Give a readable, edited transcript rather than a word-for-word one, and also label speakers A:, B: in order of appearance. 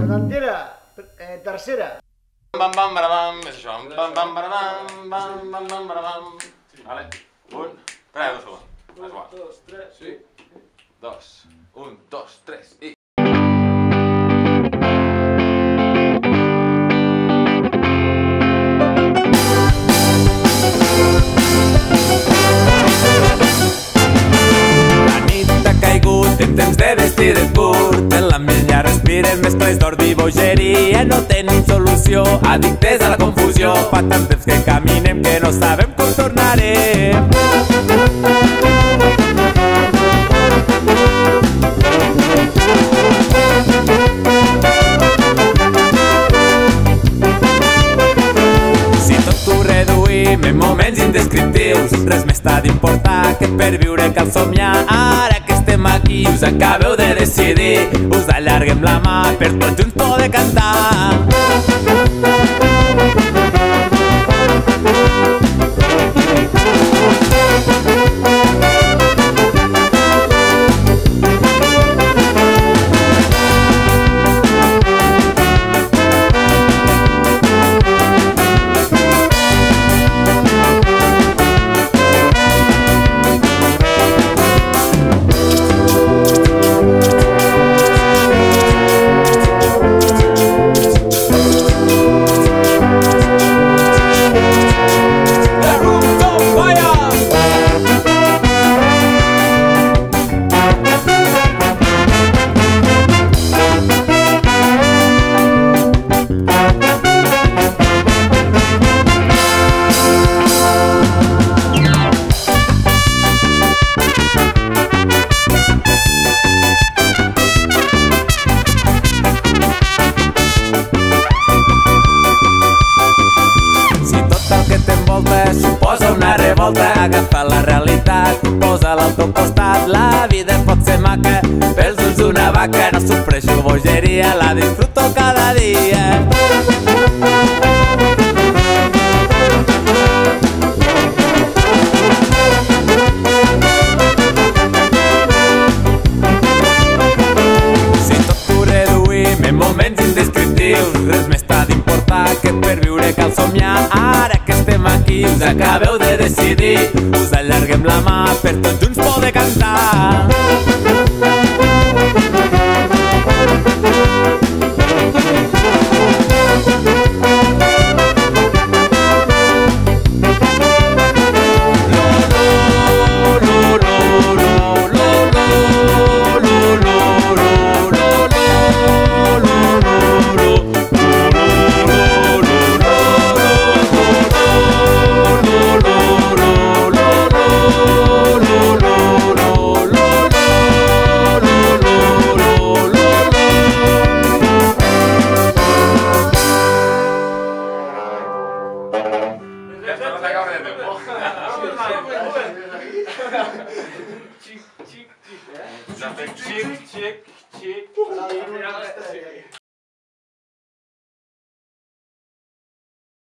A: Setantera, tercera.
B: Bam, bam, barabam, és això. Bam, bam, barabam, bam, bam, bam, barabam. Vale, un... Espera, 2 segons. És igual.
C: 2, 3, sí.
B: 2, 1, 2, 3 i...
D: En temps de vestidet curt, en l'ambient ja respiren mescles d'ordi i bogeria. No tenim solució, addictes a la confusió. Fa tant temps que caminem que no sabem com tornarem. Si tot ho reduïm en moments indescriptius, res més t'ha d'importar que per viure cal somiar. Ara que estem aquí us acabeu de decidir, us allarguem la mà per tots junts poder cantar. Suposa una revolta, agafa la realitat, posa-la al teu costat. La vida pot ser maca, pels ulls d'una vaca. No sofreixo bogeria, la disfruto cada dia. Si tot ho reduïm en moments indescriptius, res més t'ha d'importar que per viure cal somiar. Ara que estem aquí us acabeu de decidir, us allarguem la mà per tots junts poder cantar.
B: Xic, xic, xic, xic, xic.